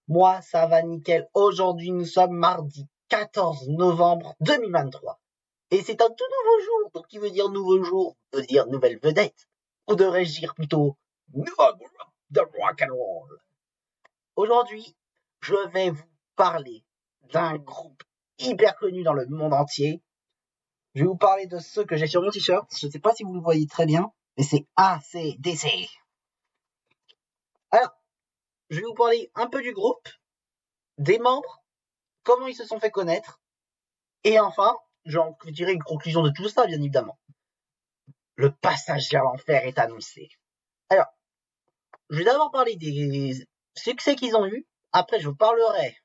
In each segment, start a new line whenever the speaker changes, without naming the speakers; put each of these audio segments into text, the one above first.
Moi, ça va nickel. Aujourd'hui, nous sommes mardi 14 novembre 2023. Et c'est un tout nouveau jour. Donc, qui veut dire nouveau jour, veut dire nouvelle vedette. Ou devrais-je dire plutôt nouveau groupe de rock and roll. Aujourd'hui, je vais vous parler d'un groupe hyper connu dans le monde entier. Je vais vous parler de ceux que j'ai sur mon t-shirt. Je ne sais pas si vous le voyez très bien, mais c'est AC/DC. Alors, je vais vous parler un peu du groupe, des membres, comment ils se sont fait connaître. Et enfin, j'en tirer une conclusion de tout ça, bien évidemment. Le passage vers l'enfer est annoncé. Alors, je vais d'abord parler des succès qu'ils ont eus. Après, je vous parlerai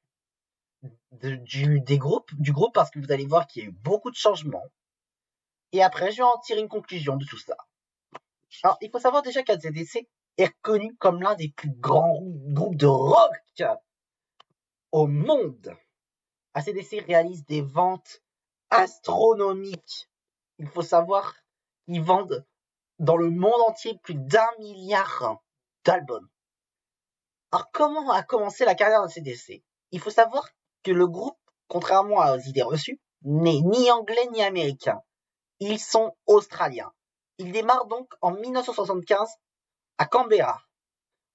du groupe, parce que vous allez voir qu'il y a eu beaucoup de changements. Et après, je vais en tirer une conclusion de tout ça. Alors, il faut savoir déjà qu'ACDC est reconnu comme l'un des plus grands groupes de rock au monde. ACDC réalise des ventes astronomiques. Il faut savoir qu'ils vendent dans le monde entier plus d'1 milliard d'albums. Alors, comment a commencé la carrière d'ACDC? Il faut savoir que le groupe, contrairement aux idées reçues, n'est ni anglais ni américain. Ils sont australiens. Ils démarrent donc en 1975 à Canberra,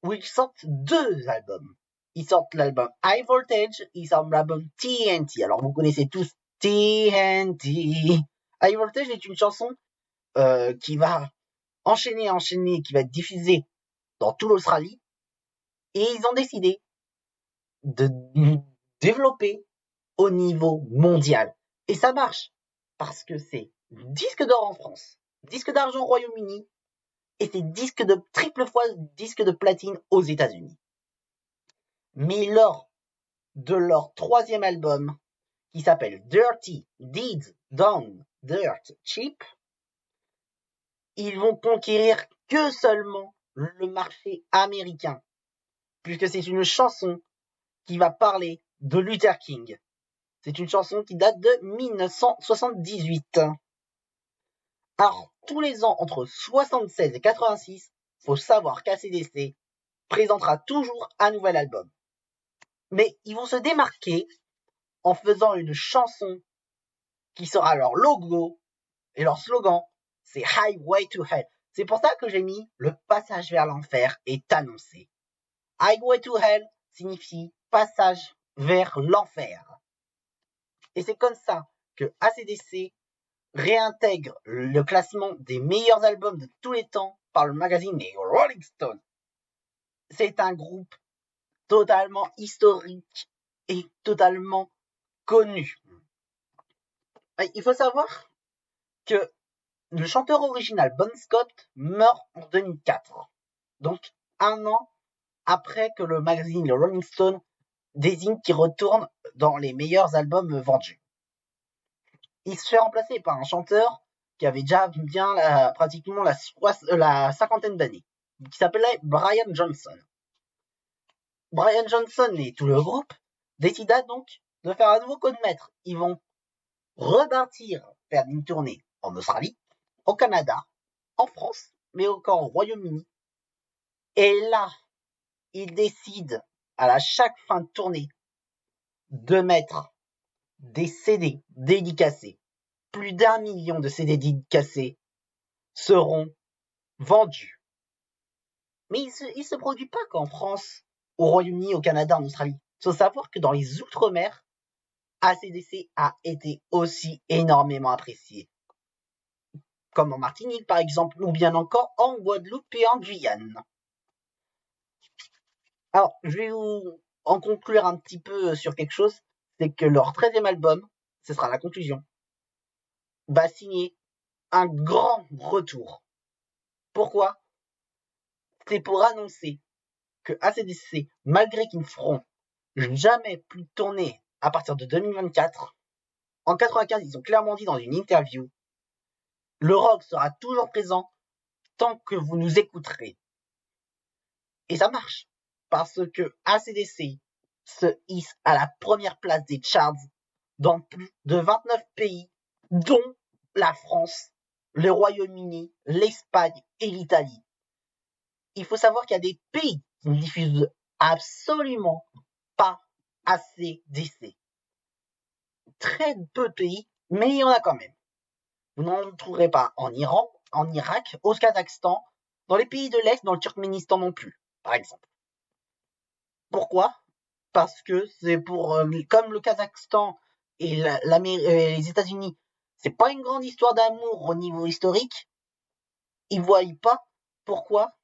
où ils sortent 2 albums. Ils sortent l'album High Voltage, ils sortent l'album TNT. Alors, vous connaissez tous TNT. High Voltage est une chanson qui va enchaîner, qui va être diffusée dans toute l'Australie. Et ils ont décidé de développer au niveau mondial. Et ça marche, parce que c'est disque d'or en France, disque d'argent au Royaume-Uni, et c'est disque de triple fois disque de platine aux États-Unis. Mais lors de leur 3e album, qui s'appelle Dirty Deeds Done Dirt Cheap, ils vont conquérir que seulement le marché américain, puisque c'est une chanson qui va parler de Luther King. C'est une chanson qui date de 1978. Alors, tous les ans, entre 76 et 86, faut savoir qu'ACDC présentera toujours un nouvel album. Mais ils vont se démarquer en faisant une chanson qui sera leur logo et leur slogan, c'est Highway to Hell. C'est pour ça que j'ai mis le passage vers l'enfer est annoncé. Highway to Hell signifie passage vers l'enfer. Et c'est comme ça que ACDC réintègre le classement des meilleurs albums de tous les temps par le magazine Rolling Stone. C'est un groupe totalement historique et totalement connu. Il faut savoir que le chanteur original Bon Scott meurt en 2004, donc 1 an après que le magazine Rolling Stone désigne qu'il retourne dans les meilleurs albums vendus. Il se fait remplacer par un chanteur qui avait déjà bien pratiquement la 50aine d'années, qui s'appelait Brian Johnson. Brian Johnson et tout le groupe décida donc de faire un nouveau coup de maître. Ils vont repartir faire une tournée en Australie, au Canada, en France, mais encore au Royaume-Uni. Et là, ils décident, à chaque fin de tournée, de mettre des CD dédicacés. Plus d'1 million de CD dédicacés seront vendus. Mais il se produit pas qu'en France, au Royaume-Uni, au Canada, en Australie. Il faut savoir que dans les Outre-mer, ACDC a été aussi énormément apprécié. Comme en Martinique, par exemple, ou bien encore en Guadeloupe et en Guyane. Alors, je vais vous en conclure un petit peu sur quelque chose, c'est que leur 13e album, ce sera la conclusion, va signer un grand retour. Pourquoi? C'est pour annoncer que ACDC, malgré qu'ils ne feront jamais plus de tournée à partir de 2024, en 95, ils ont clairement dit dans une interview, le rock sera toujours présent tant que vous nous écouterez. Et ça marche, parce que ACDC se hisse à la première place des charts dans plus de 29 pays, dont la France, le Royaume-Uni, l'Espagne et l'Italie. Il faut savoir qu'il y a des pays qui ne diffusent absolument pas assez d'essais. Très peu de pays, mais il y en a quand même. Vous n'en trouverez pas en Iran, en Irak, au Kazakhstan, dans les pays de l'Est, dans le Turkménistan non plus, par exemple. Pourquoi? Parce que c'est pour, comme le Kazakhstan et les États-Unis, c'est pas une grande histoire d'amour au niveau historique, ils voient pas pourquoi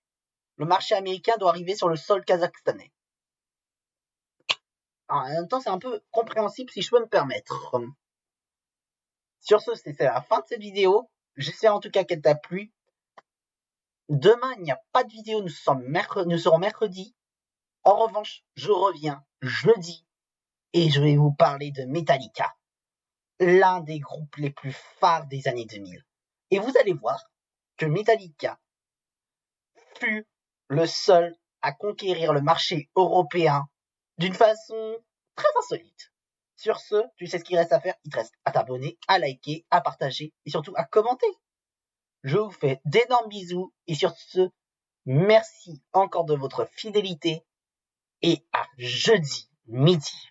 le marché américain doit arriver sur le sol kazakhstanais. En même temps, c'est un peu compréhensible si je peux me permettre. Sur ce, c'est la fin de cette vidéo. J'espère en tout cas qu'elle t'a plu. Demain, il n'y a pas de vidéo, nous serons mercredi. En revanche, je reviens jeudi et je vais vous parler de Metallica, l'un des groupes les plus phares des années 2000. Et vous allez voir que Metallica fut le seul à conquérir le marché européen d'une façon très insolite. Sur ce, tu sais ce qu'il reste à faire, il te reste à t'abonner, à liker, à partager et surtout à commenter. Je vous fais d'énormes bisous et sur ce, merci encore de votre fidélité et à jeudi midi.